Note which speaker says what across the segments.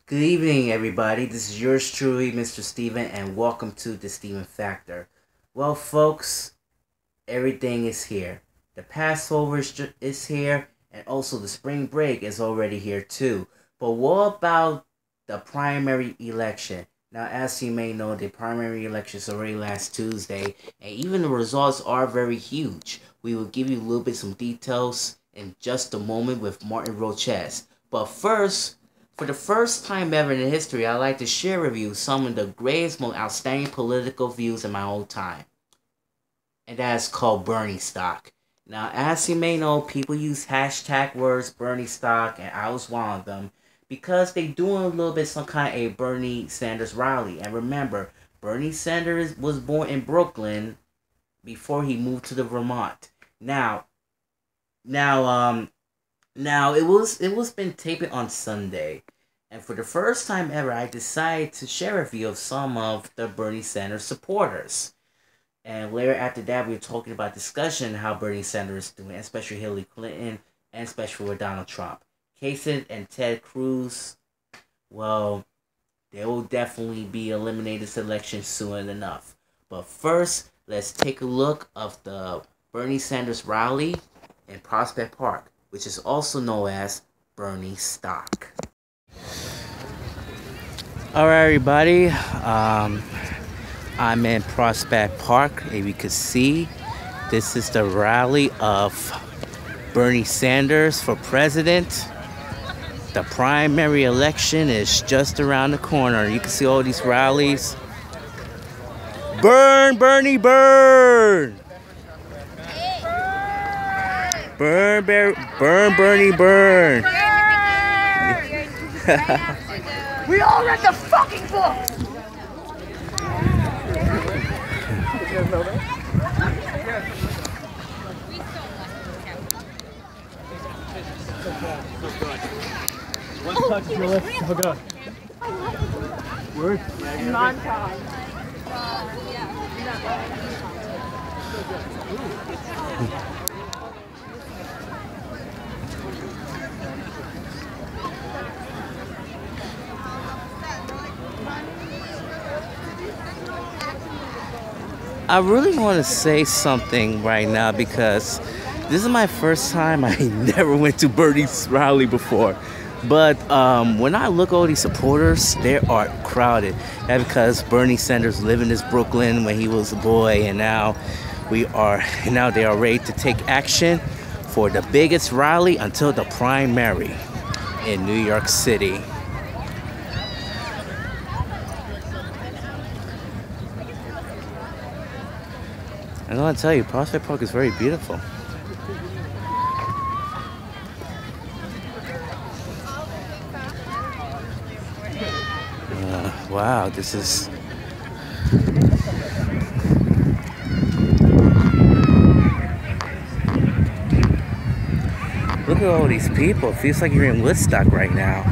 Speaker 1: Good evening, everybody. This is yours truly, Mr. Steven, and welcome to the Steven Factor. Well, folks, everything is here. The Passover is here, and also the spring break is already here too. But what about the primary election? Now, as you may know, the primary election is already last Tuesday, and even the results are very huge. We will give you a little bit some details in just a moment with Martin Roches. But first, for the first time ever in history, I'd like to share with you some of the greatest, most outstanding political views in my own time. And that is called Bernie stock. Now, as you may know, people use hashtag words Bernie stock, and I was one of them, because they doing a little bit some kind of a Bernie Sanders rally. And remember, Bernie Sanders was born in Brooklyn before he moved to the Vermont. Now it was been taping on Sunday, and for the first time ever, I decided to share a view of some of the Bernie Sanders supporters. And later after that, we were talking about discussion how Bernie Sanders is doing, especially Hillary Clinton, and especially with Donald Trump. Kasich and Ted Cruz, well, they will definitely be eliminated this election soon enough. But first, let's take a look of the Bernie Sanders rally in Prospect Park, which is also known as Bernie stock. Alright, everybody, I'm in Prospect Park. As you can see, this is the rally of Bernie Sanders for president. The primary election is just around the corner. You can see all these rallies. Burn, Bernie, burn! Burn, Bernie, burn!
Speaker 2: We all read the fucking book!
Speaker 3: One touch is your lips. Oh god. Word?
Speaker 2: Non-talk.
Speaker 1: I really want to say something right now because this is my first time. I never went to Bernie's rally before. But when I look at all these supporters, they are crowded. That's because Bernie Sanders lived in this Brooklyn when he was a boy, and now they are ready to take action for the biggest rally until the primary in New York City. I gotta tell you, Prospect Park is very beautiful. Wow, this is... Look at all these people. It feels like you're in Woodstock right now.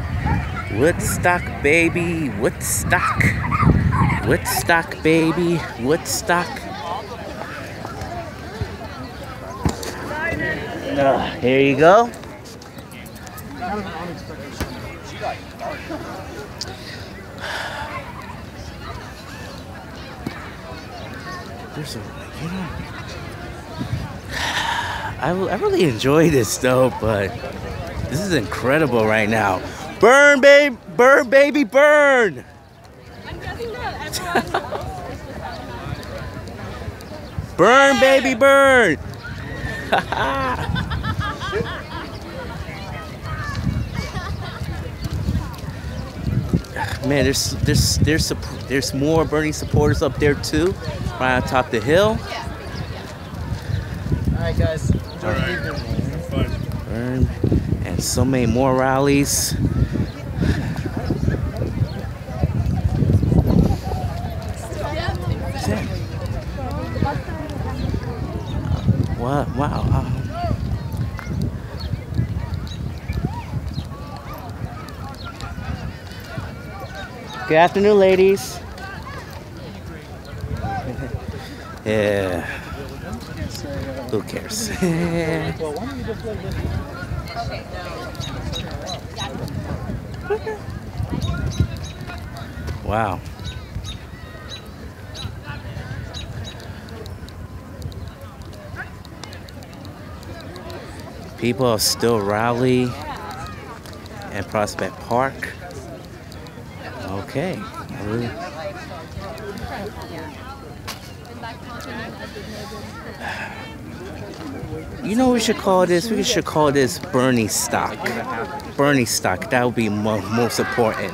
Speaker 1: Woodstock, baby. Woodstock. Woodstock, baby. Woodstock. Here you go. There's a, I really enjoy this though, but this is incredible right now. Burn, babe, burn, baby, burn. I'm guessing that burn, baby, burn. Man, there's more Bernie supporters up there too, right on top of the hill.
Speaker 3: All right, guys.
Speaker 1: All right. Have fun. Burn, and so many more rallies. What? Wow. Good afternoon, ladies. Yeah. Who cares? Wow. People are still rallying in Prospect Park. Okay. You know what we should call this? We should call this Bernie stock. Bernie stock. That would be most important.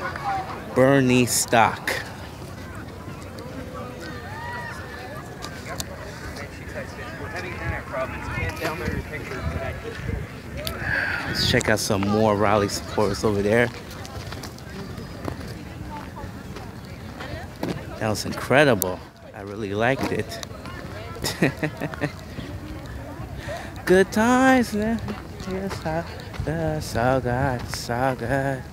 Speaker 1: Bernie stock. Let's check out some more rally supporters over there. That was incredible. I really liked it. Good times, man. Yes, so good, so good.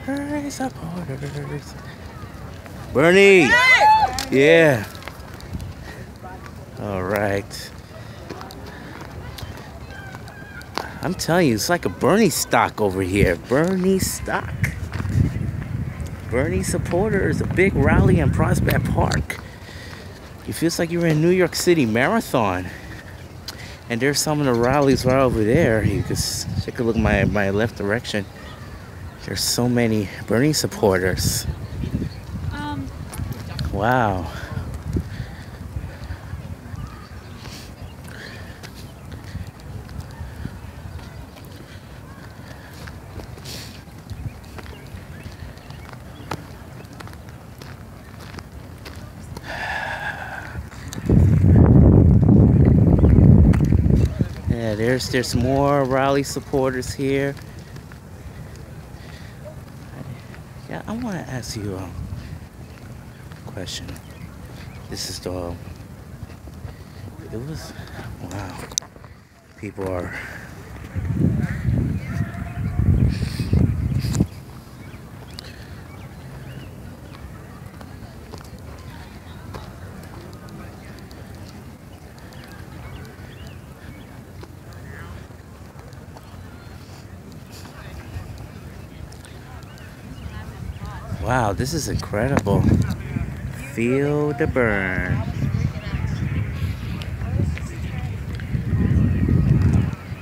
Speaker 1: Bernie supporters. Bernie! Yeah. All right. I'm telling you, it's like a Bernie stock over here. Bernie stock. Bernie supporters, a big rally in Prospect Park. It feels like you're in New York City Marathon. And there's some of the rallies right over there. You can take a look at my left direction. There's so many Bernie supporters. Wow. Yeah, there's more rally supporters here. Yeah, I want to ask you a question. This is the. It was. Wow. People are. Wow, this is incredible. Feel the burn.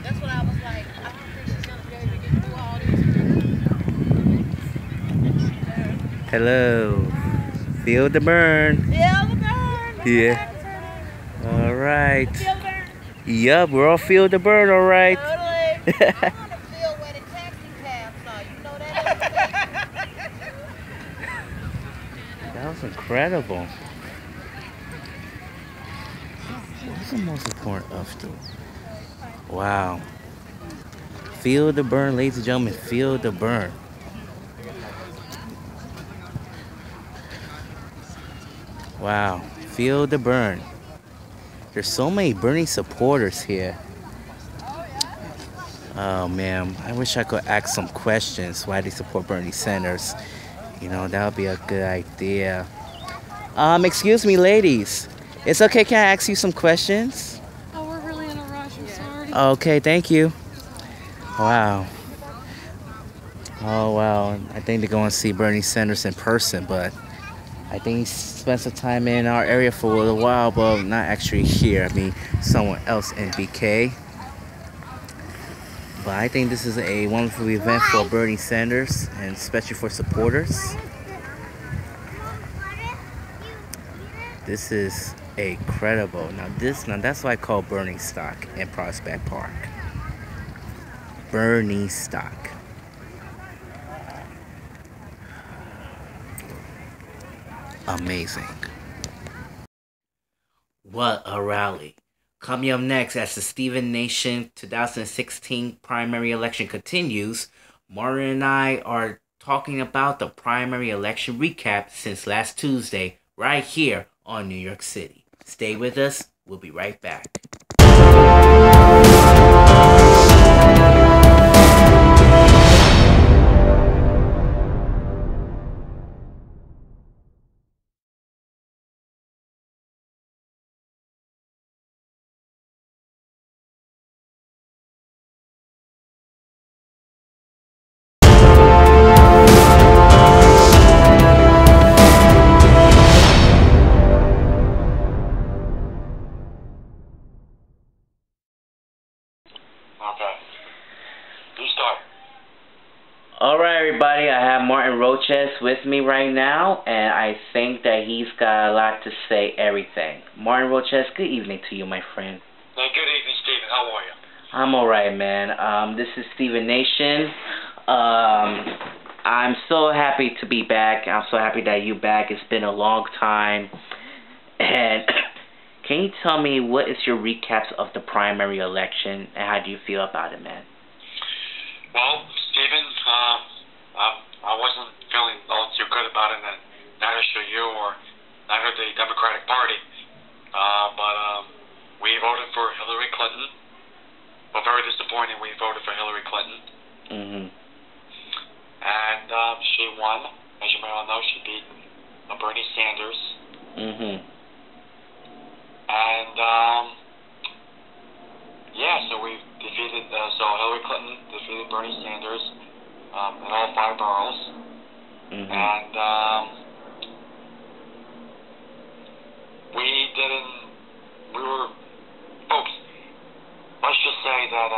Speaker 2: That's what I was like. I don't think she's gonna be able to get through all these.
Speaker 1: Hello. Feel the burn.
Speaker 2: Feel the burn.
Speaker 1: Yeah. All right.
Speaker 2: Feel the burn.
Speaker 1: Yup, we're all feel the burn, all right.
Speaker 2: Totally. I want to feel where the taxi cabs are. You know that?
Speaker 1: That was incredible. What's the most important of them? Wow. Feel the burn, ladies and gentlemen. Feel the burn. Wow. Feel the burn. There's so many Bernie supporters here. Oh man, I wish I could ask some questions why they support Bernie Sanders. You know, that would be a good idea. Excuse me, ladies. It's okay, can I ask you some questions?
Speaker 4: Oh, we're really in a rush. I'm sorry.
Speaker 1: Okay, thank you. Wow. Oh, wow. I think they're going to see Bernie Sanders in person, but I think he spent some time in our area for a little while, but not actually here. I mean, someone else in BK. But I think this is a wonderful event for Bernie Sanders, and especially for supporters. This is incredible. Now that's why I call Bernie stock in Prospect Park. Bernie stock. Amazing. What a rally. Coming up next, as the Stevenation 2016 primary election continues, Martin and I are talking about the primary election recap since last Tuesday, right here on New York City. Stay with us. We'll be right back.
Speaker 5: Okay. You start.
Speaker 1: Alright, everybody, I have Martin Roches with me right now, and I think that he's got a lot to say everything. Martin Roches, good evening to you, my friend.
Speaker 5: Hey, good evening, Stephen. How are you?
Speaker 1: I'm alright, man. This is Stevenation. I'm so happy to be back. I'm so happy that you're back. It's been a long time. And can you tell me what is your recaps of the primary election, and how do you feel about it, man?
Speaker 5: Well, Stephen, I wasn't feeling all too good about it, and neither should you or neither the Democratic Party. But we voted for Hillary Clinton. We're very disappointed we voted for Hillary Clinton.
Speaker 1: Mm-hmm.
Speaker 5: And she won. As you may all know, she beat Bernie Sanders.
Speaker 1: Mm-hmm.
Speaker 5: And, yeah, so we defeated, so Hillary Clinton defeated Bernie Sanders in all 5 boroughs.
Speaker 1: Mm-hmm.
Speaker 5: And folks, let's just say that,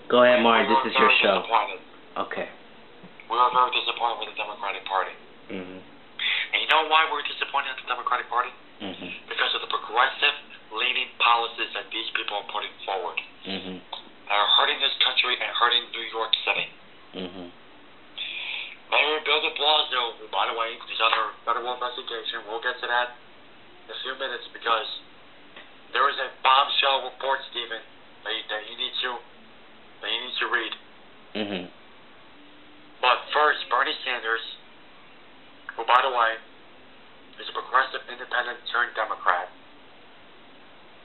Speaker 1: go ahead, Martin, this is your show.
Speaker 5: Disappointed.
Speaker 1: Okay.
Speaker 5: We were very disappointed with the Democratic Party.
Speaker 1: Mm-hmm.
Speaker 5: And you know why we're disappointed at the Democratic Party?
Speaker 1: Mm-hmm.
Speaker 5: Because of the progressive leaning policies that these people are putting forward.
Speaker 1: Mm-hmm.
Speaker 5: That are hurting this country and hurting New York City.
Speaker 1: Mm-hmm.
Speaker 5: Mayor Bill de Blasio, who, by the way, is under federal investigation. We'll get to that in a few minutes because there is a bombshell report, Stephen, that you need to read.
Speaker 1: Mm-hmm.
Speaker 5: But first, Bernie Sanders, who, by the way, is a progressive independent turned Democrat,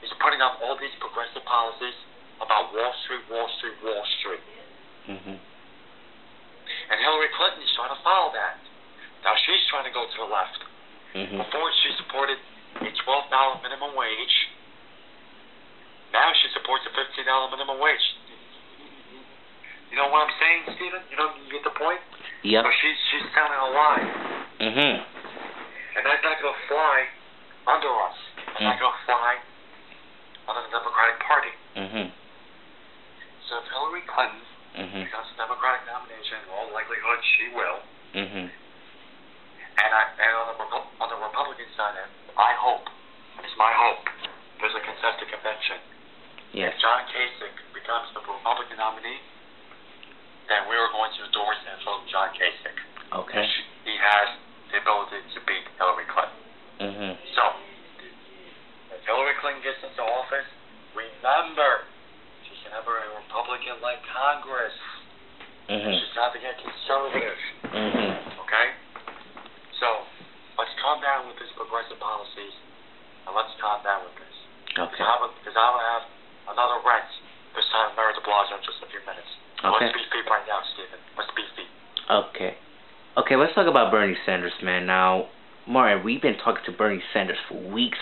Speaker 5: is putting up all these progressive policies about Wall Street, Wall Street, Wall Street.
Speaker 1: Mm-hmm.
Speaker 5: And Hillary Clinton is trying to follow that. Now she's trying to go to the left.
Speaker 1: Mm-hmm.
Speaker 5: Before she supported a $12 minimum wage. Now she supports a $15 minimum wage. You know what I'm saying, Stephen? You get the point?
Speaker 1: Yep.
Speaker 5: So she's telling a lie.
Speaker 1: Mm-hmm.
Speaker 5: And that's not going to fly under us. It's not going to fly under the Democratic Party.
Speaker 1: Mm-hmm.
Speaker 5: So if Hillary Clinton becomes the Democratic nomination, in all likelihood she will.
Speaker 1: Mm-hmm.
Speaker 5: And on the Republican side, I hope, it's my hope, there's a contested convention.
Speaker 1: Yes.
Speaker 5: If John Kasich becomes the Republican nominee, then we are going to endorse and vote John Kasich.
Speaker 1: Okay.
Speaker 5: He has the ability to beat Hillary Clinton.
Speaker 1: Mm-hmm.
Speaker 5: So, if Hillary Clinton gets into office, remember, she's going to have a Republican-led Congress.
Speaker 1: Mm-hmm.
Speaker 5: She's not going to get conservative.
Speaker 1: Mm-hmm.
Speaker 5: Okay? So, let's calm down with these progressive policies, and let's calm down with this.
Speaker 1: Okay.
Speaker 5: Because I'm going to have another rant this time, Mayor de Blasio, in just a few minutes.
Speaker 1: Okay.
Speaker 5: Let's be feet right now, Stephen. Let's be feet.
Speaker 1: Okay. Okay, let's talk about Bernie Sanders, man. Now, Martin, we've been talking to Bernie Sanders for weeks.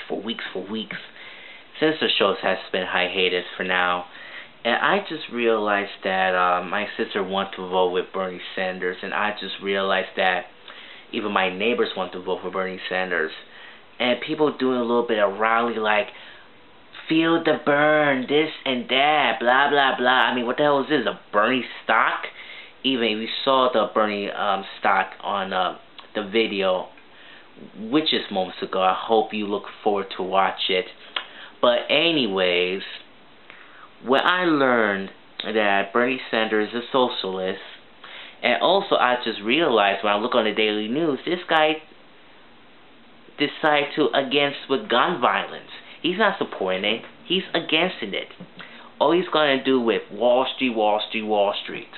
Speaker 1: Since the show has been hiatus for now. And I just realized that my sister wants to vote with Bernie Sanders. And I just realized that even my neighbors want to vote for Bernie Sanders. And people doing a little bit of rally like, feel the burn, this and that, blah, blah, blah. I mean, what the hell is this, a Bernie stock? Even if you saw the Bernie stock on the video, which is moments ago, I hope you look forward to watch it. But anyways, when I learned that Bernie Sanders is a socialist, and also I just realized when I look on the daily news, this guy decided to against with gun violence. He's not supporting it. He's against it. All he's going to do with Wall Street, Wall Street, Wall Street.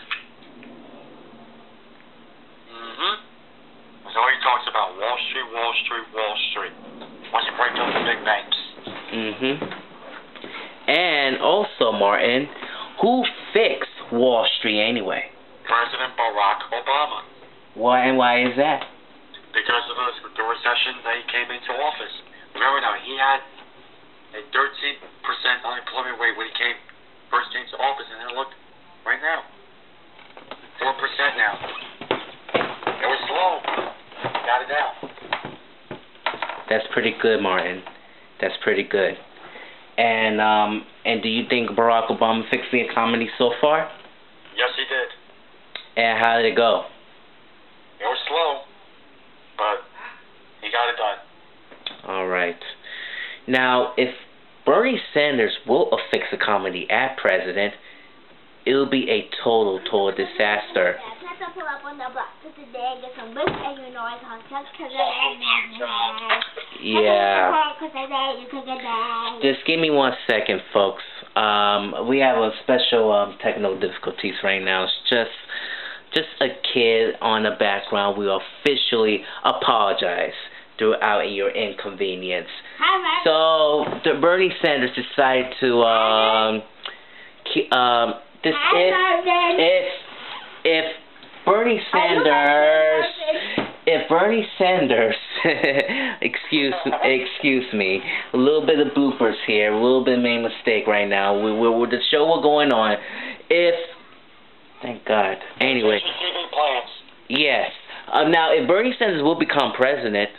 Speaker 5: So he talks about Wall Street, Wall Street, Wall Street. Wants to break up the big banks.
Speaker 1: And also, Martin, who fixed Wall Street anyway?
Speaker 5: President Barack Obama.
Speaker 1: Why and why is that?
Speaker 5: Because of the recession that he came into office. Remember now, he had a 13% unemployment rate when he first came to office, and then look, right now, 4% now. It was slow. Got it down.
Speaker 1: That's pretty good, Martin. That's pretty good. And do you think Barack Obama fixed the economy so far?
Speaker 5: Yes, he did.
Speaker 1: And how did it go?
Speaker 5: It was slow, but he got it done.
Speaker 1: All right. Now, if Bernie Sanders will fix the economy as president, it'll be a total disaster. Yeah. Just give me 1 second, folks. We have a special technical difficulties right now. It's just a kid on the background. We officially apologize throughout your inconvenience. So the Bernie Sanders decided to if Bernie Sanders excuse me, a little bit of bloopers here, a little bit made mistake right now. We're the show we're going on. Thank God. Anyway. Yes. Now, if Bernie Sanders will become president,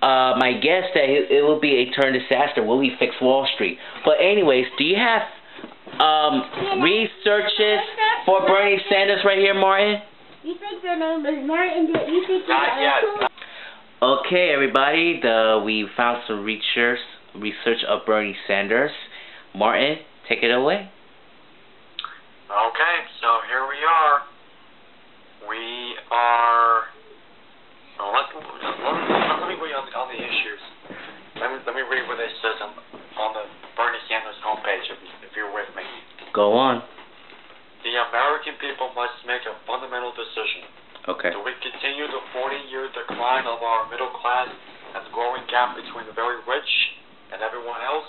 Speaker 1: my guess that it will be a turn disaster. Will he fix Wall Street? But anyways, do you have researches for Bernie Sanders right here, Martin?
Speaker 6: You think your name is Martin? You think
Speaker 5: Not yet.
Speaker 1: Okay, everybody. We found some research of Bernie Sanders. Martin, take it away.
Speaker 5: Okay, so here we are. We are. So let me read on the issues. Let me read what it says on the Bernie Sanders homepage. If you're with me.
Speaker 1: Go on.
Speaker 5: The American people must make a fundamental decision.
Speaker 1: Okay.
Speaker 5: Do we continue the 40-year decline of our middle class and the growing gap between the very rich and everyone else?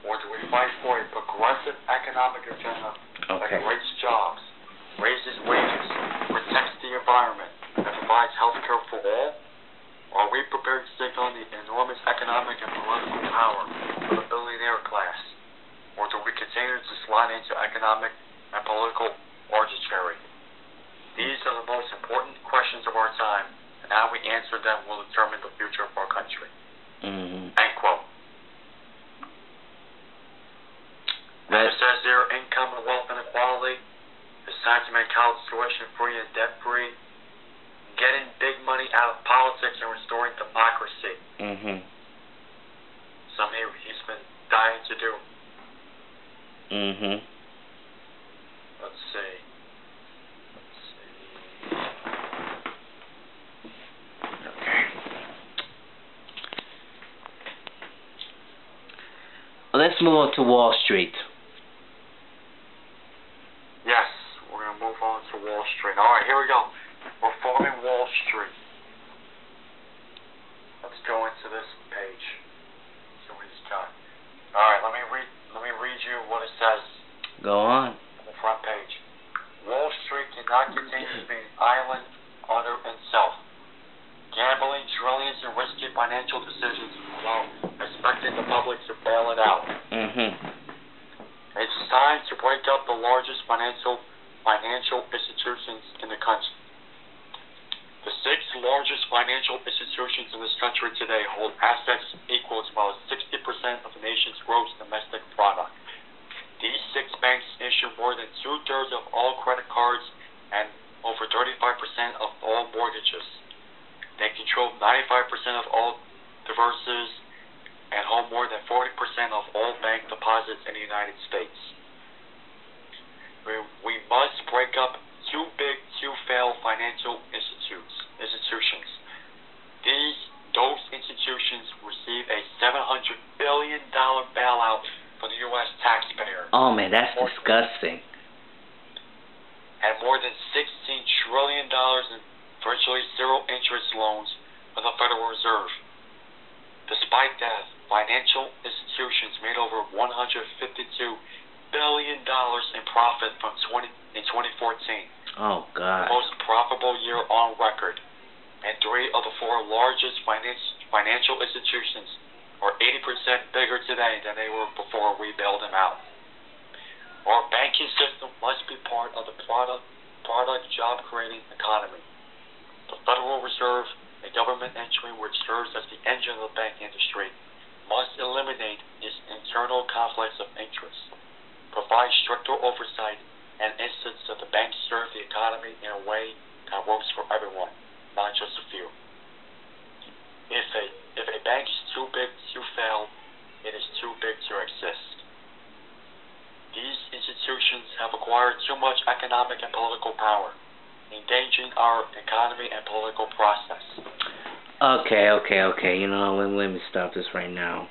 Speaker 5: Or do we fight for a progressive economic agenda that creates jobs, raises wages, protects the environment, and provides health care for all? Or are we prepared to take on the enormous economic and political power of the billionaire class? Or do we continue to slide into economic and political arbitrary? These are the most important questions of our time, and how we answer them will determine the future of our country. End quote. And it says here, income and wealth inequality. It's time to make college tuition free and debt free. Getting big money out of politics and restoring democracy. Something he's been dying to do. Let's see.
Speaker 1: Okay. Let's move on to Wall Street.
Speaker 5: Yes, we're going to move on to Wall Street. Alright, here we go. Reforming Wall Street. Let's go into this page. See what he's done. Alright, let me read you what it says.
Speaker 1: Go on.
Speaker 5: On the front page. Wall Street cannot continue to be an island unto itself, gambling trillions in risky financial decisions while expecting the public to bail it out. It's time to break up the largest financial institutions in the country. The 6 largest financial institutions in this country today hold assets equal to about 60% of the nation's gross domestic product. These 6 banks issue more than 2/3 of all credit cards and over 35% of all mortgages. They control 95% of all divorces and hold more than 40% of all bank deposits in the United States. We must break up too big to fail financial institutions. Those institutions receive a $700 billion bailout for the U.S. taxpayer.
Speaker 1: Oh man, that's disgusting.
Speaker 5: And more than $16 trillion in virtually zero interest loans from the Federal Reserve. Despite that, financial institutions made over $152 billion in profit in 2014.
Speaker 1: Oh God.
Speaker 5: The most profitable year on record. And 3 of the 4 largest financial institutions are 80% bigger today than they were before we bailed them out. Our banking system must be part of the product job-creating economy. The Federal Reserve, a government entity which serves as the engine of the bank industry, must eliminate these internal conflicts of interest, provide stricter oversight, and insist that the banks serve the economy in a way that works for everyone, not just a few. If a bank is too big to fail, it is too big to exist. These institutions have acquired too much economic and political power, endangering our economy and political process.
Speaker 1: Okay. You know, let me stop this right now.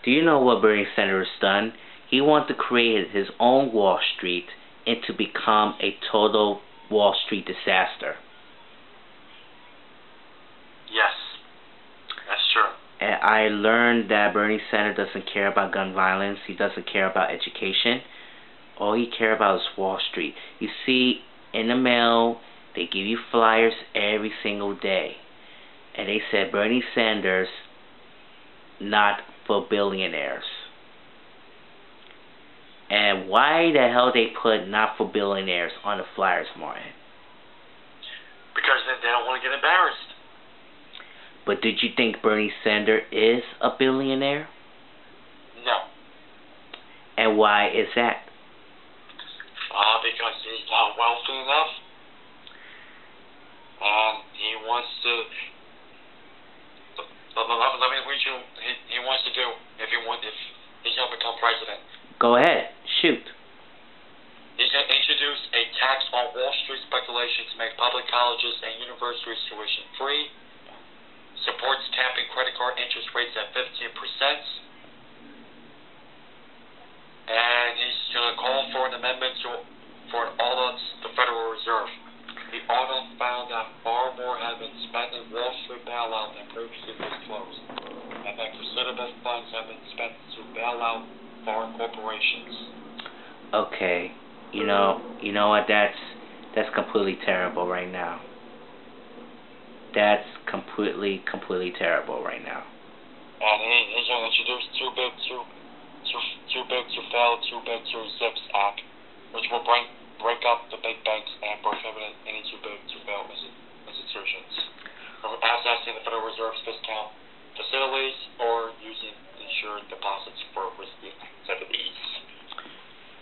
Speaker 1: Do you know what Bernie Sanders has done? He wants to create his own Wall Street and to become a total Wall Street disaster.
Speaker 5: Yes, that's true.
Speaker 1: And I learned that Bernie Sanders doesn't care about gun violence. He doesn't care about education. All he cares about is Wall Street. You see, in the mail, they give you flyers every single day. And they said Bernie Sanders, not for billionaires. And why the hell they put not for billionaires on the flyers, Martin?
Speaker 5: Because they don't want to get embarrassed.
Speaker 1: But did you think Bernie Sanders is a billionaire?
Speaker 5: No.
Speaker 1: And why is that?
Speaker 5: Because he's not wealthy enough. And he wants to... Let me read you. He wants to do if he's going to become president.
Speaker 1: Go ahead. Shoot.
Speaker 5: He's going to introduce a tax on Wall Street speculation to make public colleges and universities tuition free. Supports capping credit card interest rates at 15%. And he's going to call for an amendment for an audit the Federal Reserve. The audit found that far more had been spent in Wall Street bailout than previously disclosed, and that considerable funds have been spent to bail out foreign corporations.
Speaker 1: Okay, you know what? That's completely terrible right now. That's completely terrible right now.
Speaker 5: And he's going to introduce too big to fail, too big to zips act, which will break up the big banks and prohibit any too big to fail institutions from accessing the Federal Reserve's discount facilities or using insured deposits for risky activities.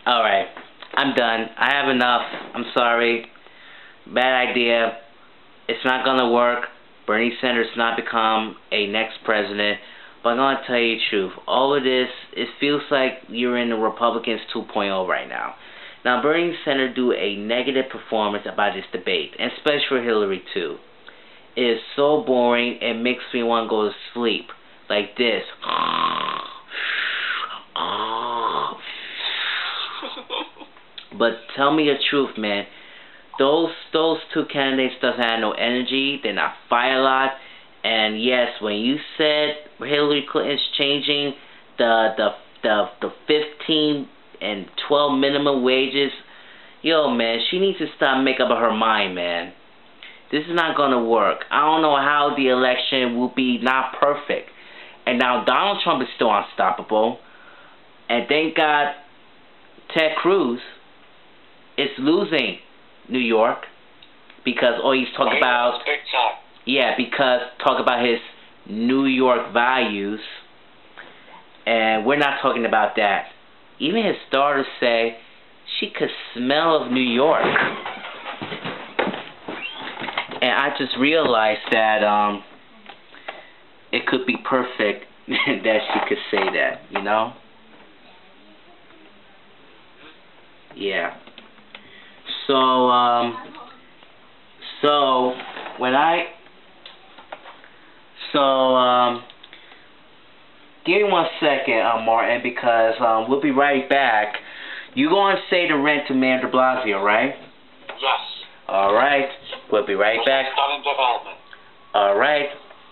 Speaker 1: Alright, I'm done. I have enough. I'm sorry. Bad idea. It's not gonna work. Bernie Sanders not become a next president. But I'm gonna tell you the truth. All of this, it feels like you're in the Republicans 2.0 right now. Now, Bernie Sanders do a negative performance about this debate, and especially for Hillary too. It is so boring, it makes me want to go to sleep. Like this. But tell me the truth, man. Those two candidates doesn't have no energy. They're not fight a lot. And yes, when you said Hillary Clinton's changing the 15 and 12 minimum wages, yo, man, she needs to stop making up her mind, man. This is not gonna work. I don't know how the election will be not perfect. And now Donald Trump is still unstoppable. And thank God Ted Cruz is losing New York because all he's talking about, because talk about his New York values, and we're not talking about that. Even his daughters say she could smell of New York, and I just realized that it could be perfect that she could say that, you know? Yeah. Give me 1 second, Martin, because we'll be right back. You going to say the rent to Mayor de Blasio, right?
Speaker 5: Yes.
Speaker 1: All right. We'll be right back.
Speaker 5: Still in development.
Speaker 1: All right.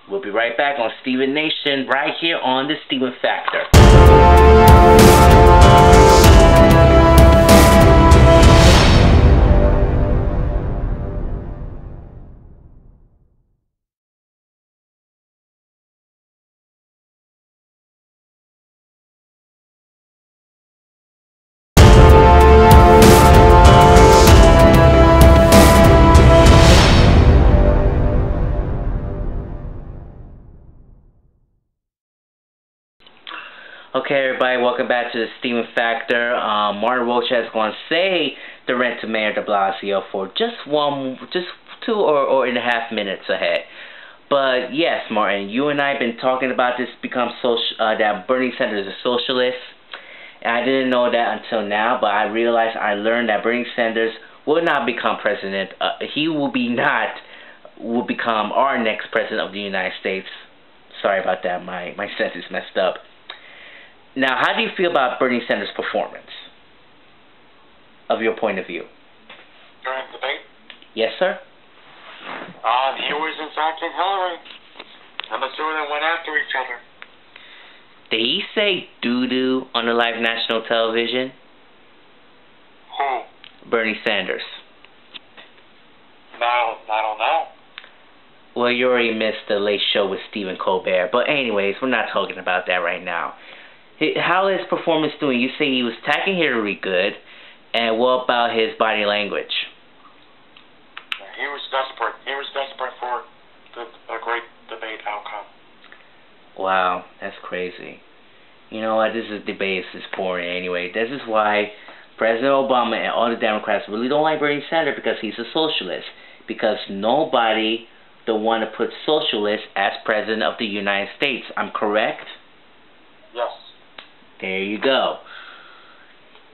Speaker 1: We'll be right back on Stevenation, right here on the Steven Factor. Okay, everybody, welcome back to the Steven Factor. Martin Roach has going to say the rent to Mayor de Blasio for just 2.5 minutes ahead. But yes, Martin, you and I have been talking about this that Bernie Sanders is a socialist. And I didn't know that until now, but I learned that Bernie Sanders will not become president. He will become our next president of the United States. Sorry about that, my sentence messed up. Now, how do you feel about Bernie Sanders' performance, of your point of view?
Speaker 5: During the debate?
Speaker 1: Yes, sir?
Speaker 5: He was attacking Hillary. And the two of them went after each other.
Speaker 1: Did he say doo-doo on the live national television?
Speaker 5: Who?
Speaker 1: Bernie Sanders.
Speaker 5: No, I don't know.
Speaker 1: Well, you already missed the Late Show with Stephen Colbert. But anyways, we're not talking about that right now. How is performance doing? You say he was attacking Hillary good. And what about his body language?
Speaker 5: He was desperate. He was desperate for a great debate outcome.
Speaker 1: Wow, that's crazy. You know what? This debate is boring anyway. This is why President Obama and all the Democrats really don't like Bernie Sanders, because he's a socialist. Because nobody don't want to put socialists as president of the United States. I'm correct?
Speaker 5: Yes.
Speaker 1: There you go.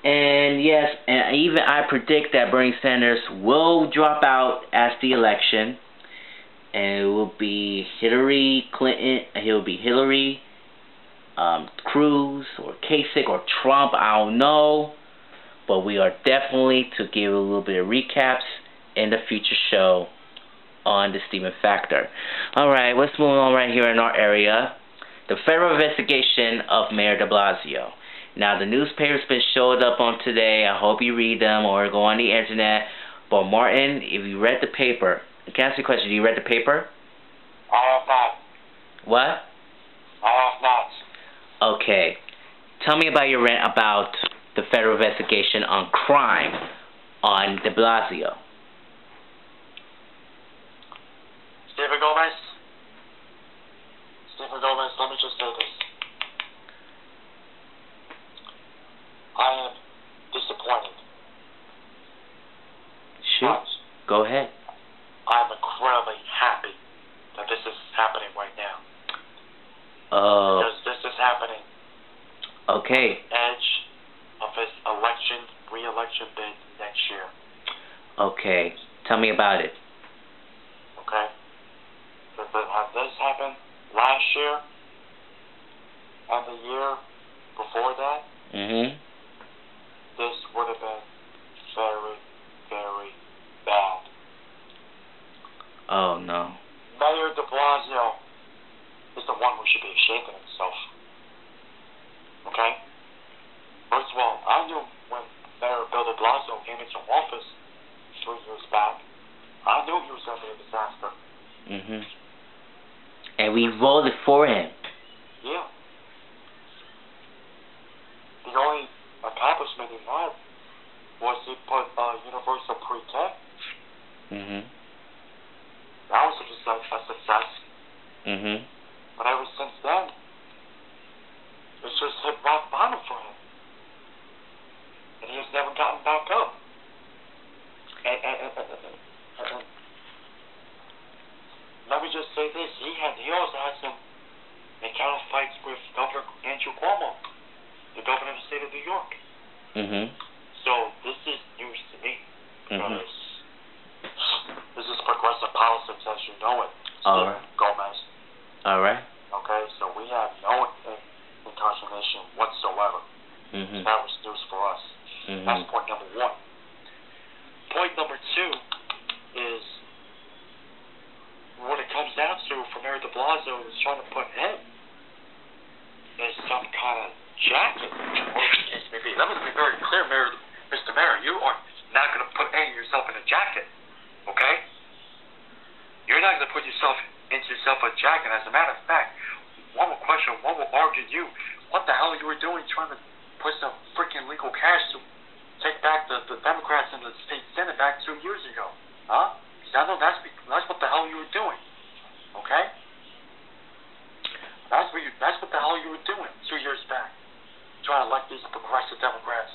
Speaker 1: And yes, and even I predict that Bernie Sanders will drop out as the election. And it will be Hillary Clinton, he'll be Hillary, Cruz, or Kasich, or Trump, I don't know. But we are definitely to give a little bit of recaps in the future show on the Steven Factor. Alright, let's move on right here in our area. The federal investigation of Mayor de Blasio. Now, the newspapers been showed up on today. I hope you read them or go on the internet. But Martin, if you read the paper, I can ask you a question. Do you read the paper?
Speaker 5: I have not.
Speaker 1: What?
Speaker 5: I have not.
Speaker 1: Okay. Tell me about your rant about the federal investigation on crime on de Blasio.
Speaker 5: Stephen Gomez, let me just say this. I am disappointed.
Speaker 1: Shoot. Go ahead.
Speaker 5: I'm incredibly happy that this is happening right now. Because this is happening.
Speaker 1: Okay.
Speaker 5: Edge of his re-election bid next year.
Speaker 1: Okay. Tell me about it.
Speaker 5: Okay. Had this happened last year and the year before that, this would have been very, very bad.
Speaker 1: Oh, no.
Speaker 5: Mayor de Blasio is the one who should be ashamed of himself. Okay? First of all, I knew when Mayor Bill de Blasio came into office 3 years back, I knew he was going to be a disaster.
Speaker 1: And we voted for him.
Speaker 5: Yeah. The only accomplishment he had was he put universal pre-K. That was a success. But ever since then, it's just hit rock bottom for him. And he has never gotten back up. And let me just say this, he also had some encounter fights with Governor Andrew Cuomo, the governor of the state of New York. So this is news to me, because this is progressive politics as you know it, Stephen Gomez.
Speaker 1: Alright.
Speaker 5: Okay, so we have no incarceration whatsoever. That was news for us. That's point number one. Point number two is, what it comes down to for Mayor de Blasio is trying to put him in some kind of jacket, or the case may be. Let me be very clear, Mr. Mayor, you are not going to put yourself in a jacket, okay? You're not going to put yourself a jacket. As a matter of fact, one will argue you, what the hell you were doing trying to put some freaking legal cash to take back the Democrats in the state Senate back 2 years ago, huh? I know that's what the hell you were doing, okay? That's what the hell you were doing 2 years back. trying to elect these progressive Democrats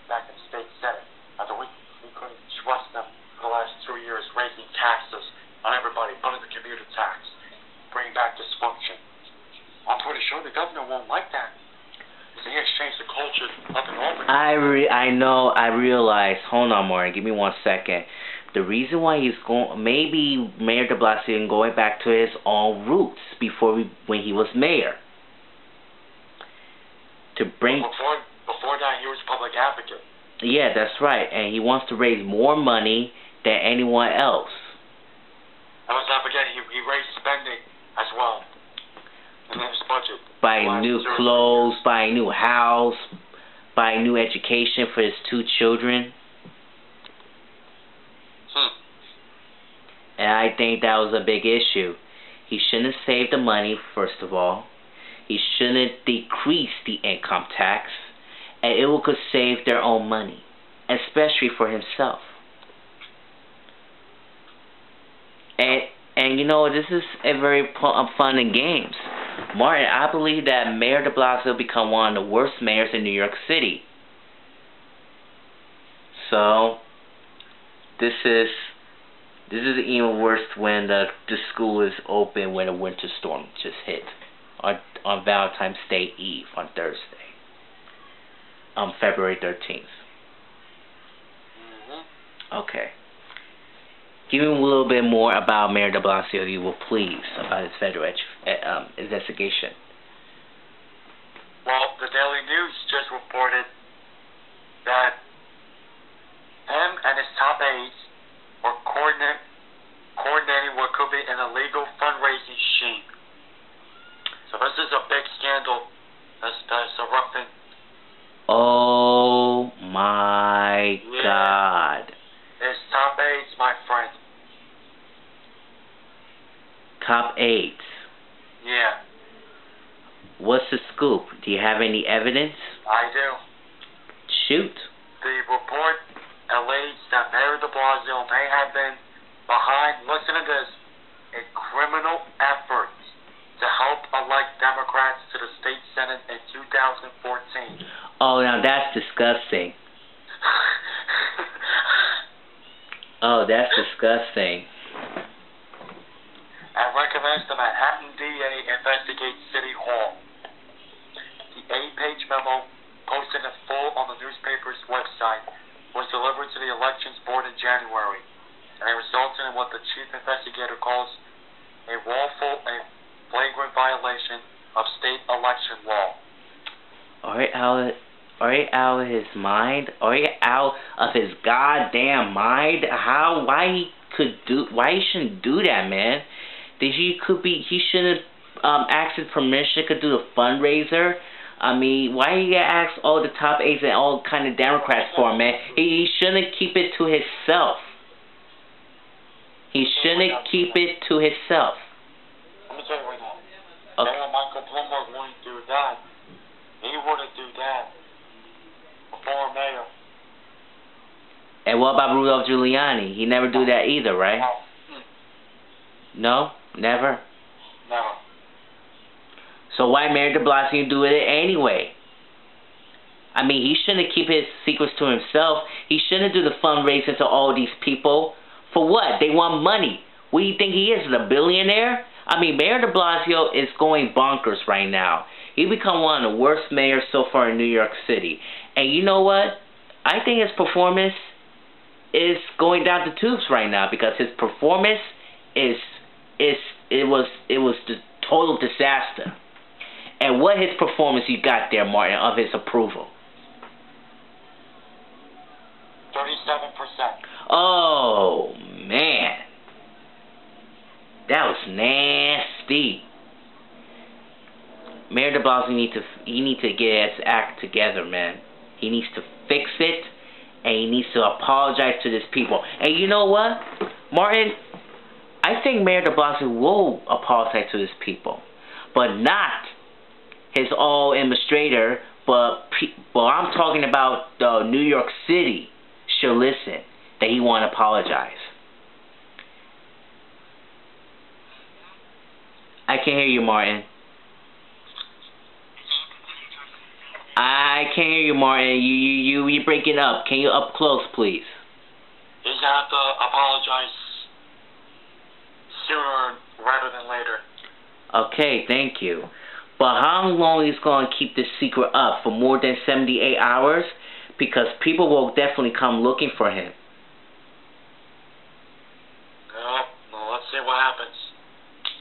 Speaker 5: back in the state Senate after we couldn't trust them for the last 2 years, raising taxes on everybody, putting the commuter tax, bringing back dysfunction. I'm pretty sure the governor won't like that. Because he has changed the culture up in Albany.
Speaker 1: I know, I realize. Hold on, Martin. Give me 1 second. The reason why he's going, maybe Mayor de Blasio is going back to his own roots when he was mayor. To bring.
Speaker 5: Before that, he was public advocate.
Speaker 1: Yeah, that's right. And he wants to raise more money than anyone else.
Speaker 5: And let's not forget, he raised spending as well in his budget.
Speaker 1: Buying new clothes, buying new house, buying new education for his 2 children. And I think that was a big issue. He shouldn't have saved the money, first of all. He shouldn't decrease the income tax. And it could save their own money, especially for himself. And you know, this is a very fun and games. Martin, I believe that Mayor de Blasio will become one of the worst mayors in New York City. So, this is even worse when the school is open when a winter storm just hit on Valentine's Day Eve on Thursday, February 13th. Okay. Give me a little bit more about Mayor de Blasio, if you will, please, about his federal investigation.
Speaker 5: Well, the Daily News just reported that him and his top aides were coordinating what could be an illegal fundraising scheme. So this is a big scandal that's erupting.
Speaker 1: Oh my God.
Speaker 5: His top aides, my friend.
Speaker 1: Top aides?
Speaker 5: Yeah.
Speaker 1: What's the scoop? Do you have any evidence?
Speaker 5: I do.
Speaker 1: Shoot.
Speaker 5: The report alleges that Mayor de Blasio may have been behind, listen to this, a criminal effort to help elect Democrats to the state Senate in 2014.
Speaker 1: Oh, now that's disgusting. Oh, that's disgusting.
Speaker 5: And recommends the Manhattan DA investigate City Hall. The 8-page memo, posted in full on the newspaper's website, was delivered to the Elections Board in January, and it resulted in what the chief investigator calls a lawful and flagrant violation of state election law.
Speaker 1: Are you out of his mind? Are you out of his goddamn mind? Why he shouldn't do that, man? He shouldn't ask his permission to do the fundraiser. I mean, why you gotta ask all the top aides and all kind of Democrats for, man? He shouldn't keep it to himself. He shouldn't keep it to himself.
Speaker 5: Let me tell you right now. Okay. Michael Bloomberg wouldn't do that. He wouldn't do that. Before mayor.
Speaker 1: And what about Rudolph Giuliani? He never do that either, right? No? Never?
Speaker 5: Never.
Speaker 1: So why Mayor de Blasio do it anyway? I mean, he shouldn't keep his secrets to himself. He shouldn't do the fundraising to all these people. For what? They want money. What do you think he is, a billionaire? I mean, Mayor de Blasio is going bonkers right now. He become one of the worst mayors so far in New York City. And you know what? I think his performance is going down the tubes right now because his performance was the total disaster. And what his performance you got there, Martin, of his approval?
Speaker 5: 37%.
Speaker 1: Oh man, that was nasty. Mayor de Blasio need to get his act together, man. He needs to fix it, and he needs to apologize to these people. And you know what, Martin? I think Mayor de Blasio will apologize to his people, but not his all administrator. But I'm talking about the New York City should listen that he want to apologize. I can't hear you, Martin. I can't hear you, Martin. You're breaking up. Can you up close, please?
Speaker 5: He's gonna have to apologize sooner rather than later.
Speaker 1: Okay, thank you. But how long is going to keep this secret up? For more than 78 hours? Because people will definitely come looking for him.
Speaker 5: Well, let's see what happens.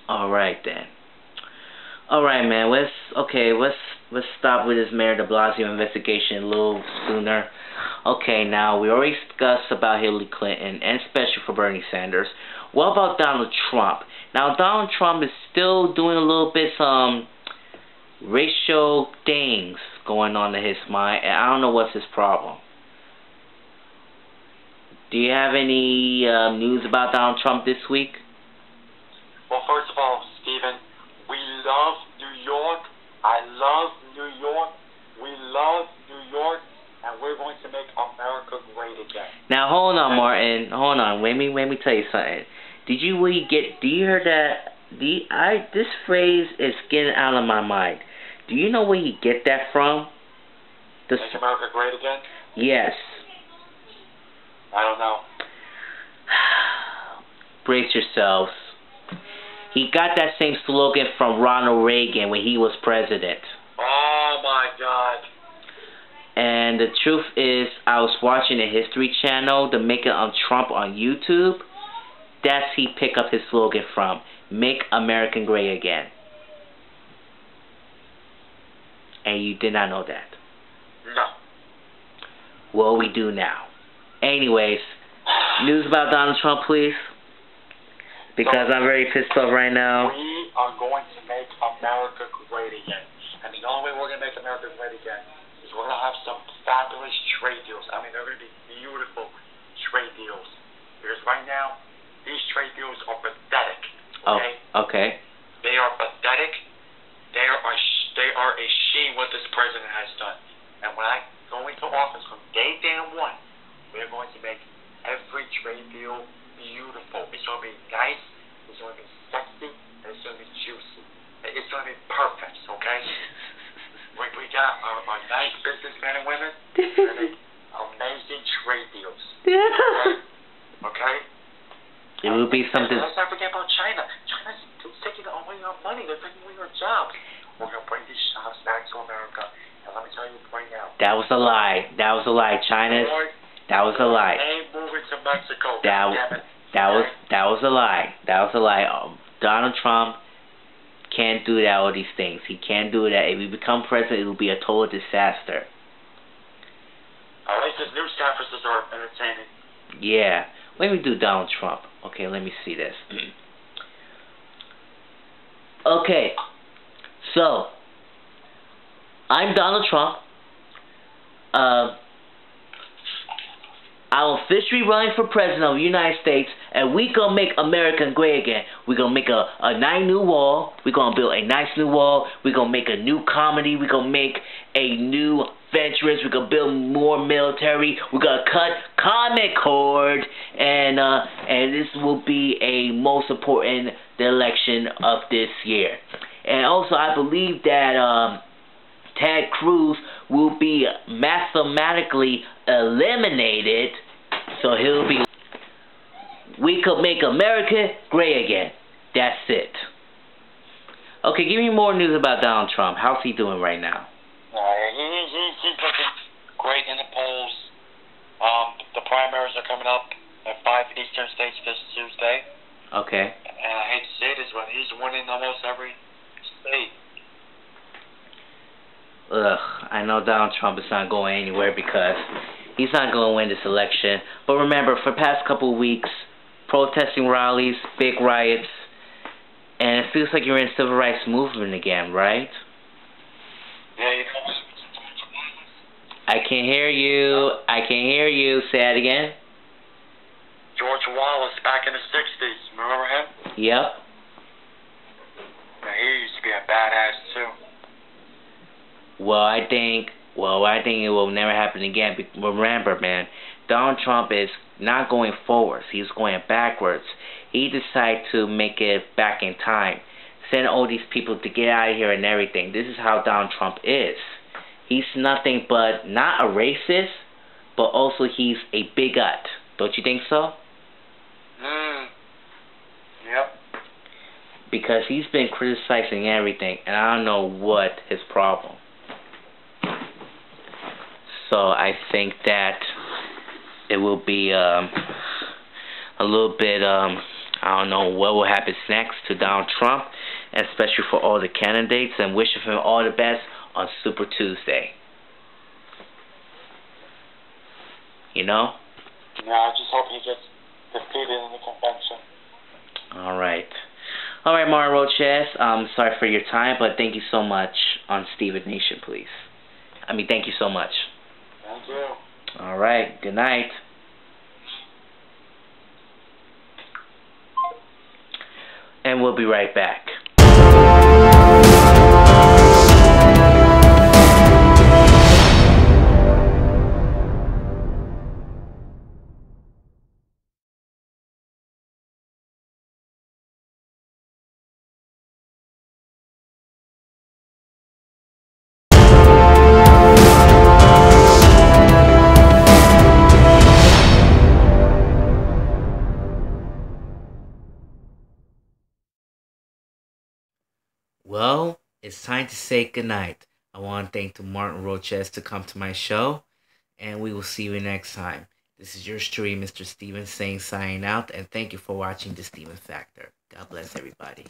Speaker 1: Alright then. Alright, man. Let's stop with this Mayor de Blasio investigation a little sooner. Okay, now we already discussed about Hillary Clinton and especially for Bernie Sanders. What about Donald Trump? Now Donald Trump is still doing a little bit some racial things going on in his mind, and I don't know what's his problem. Do you have any news about Donald Trump this week?
Speaker 5: Well, first of all, Stephen, we love New York. I love New York. We love New York, and we're going to make America great again.
Speaker 1: Now hold on, Martin. Hold on. Let me tell you something. Do you hear that? This phrase is getting out of my mind. Do you know where he get that from?
Speaker 5: Make America great again?
Speaker 1: Yes.
Speaker 5: I don't know.
Speaker 1: Brace yourselves. He got that same slogan from Ronald Reagan when he was president.
Speaker 5: Oh my God.
Speaker 1: And the truth is, I was watching the History Channel, the Make It on Trump on YouTube. That's he picked up his slogan from. Make America Great Again. And you did not know that.
Speaker 5: No.
Speaker 1: Well, we do now. Anyways, news about Donald Trump, please. Because I'm very pissed off right now.
Speaker 5: We are going to make America great again. And the only way we're going to make America great again is we're going to have some fabulous trade deals. I mean, they're going to be beautiful trade deals. Because right now, these trade deals are pathetic. Okay?
Speaker 1: Oh, okay.
Speaker 5: They are pathetic. They are a shame what this president has done. And when I go into office from day one, we're going to make every trade deal beautiful. It's going to be nice. It's going to be sexy. And it's going to be juicy. It's going to be perfect. Okay? we got our nice businessmen and women and amazing trade deals. Okay?
Speaker 1: It will be something.
Speaker 5: Let's not forget about China. China's taking away our money. They're taking away our jobs. We're going to bring these jobs back to America. And let me tell you right now.
Speaker 1: That was a lie. That was a lie. China's. That was a lie.
Speaker 5: Ain't moving to Mexico.
Speaker 1: That was a lie. That was a lie. Donald Trump can't do that. All these things. He can't do that. If he become president, it will be a total disaster.
Speaker 5: At least his new staffers are entertaining.
Speaker 1: Yeah. Let me do Donald Trump. Okay, let me see this. Okay. So, I'm Donald Trump. I'm officially running for president of the United States, and we gonna make America great again. We're gonna make a nice new wall. We're gonna build a nice new wall. We're gonna make a new comedy. We're gonna make a new veterans. We're gonna build more military. We're gonna cut comic cord, and this will be a most important election of this year. And also, I believe that Ted Cruz will be mathematically eliminated, so he'll be. We could make America great again. That's it. Okay, give me more news about Donald Trump. How's he doing right now?
Speaker 5: He's looking great in the polls. The primaries are coming up at 5 Eastern States this Tuesday.
Speaker 1: Okay.
Speaker 5: And I hate to say this, but he's winning almost every state.
Speaker 1: Ugh, I know Donald Trump is not going anywhere because he's not going to win this election. But remember, for the past couple of weeks, protesting rallies, big riots, and it feels like you're in the civil rights movement again, right?
Speaker 5: Yeah, you know.
Speaker 1: I can hear you. I can hear you. Say that again.
Speaker 5: George Wallace back in the 60s. Remember him?
Speaker 1: Yep.
Speaker 5: Yeah, he used to be a badass too.
Speaker 1: Well, I think it will never happen again. Remember, man, Donald Trump is not going forwards. He's going backwards. He decided to make it back in time. Send all these people to get out of here and everything. This is how Donald Trump is. he's nothing but not a racist, but also he's a bigot. Don't you think so?
Speaker 5: Yep.
Speaker 1: Because he's been criticizing everything, and I don't know what his problem. So I think that it will be a little bit, I don't know what will happen next to Donald Trump, especially for all the candidates, and wishing him all the best on Super Tuesday. You know?
Speaker 5: Yeah, I just hope he gets defeated in the convention.
Speaker 1: All right. All right, Mara Roches, sorry for your time, but thank you so much on Stevenation, please. Thank you so much.
Speaker 5: Thank you.
Speaker 1: All right, good night. And we'll be right back. Well, it's time to say goodnight. I want to thank Martin Roches to come to my show, and we will see you next time. This is yours truly, Mr. Steven, signing out, and thank you for watching The Steven Factor. God bless everybody.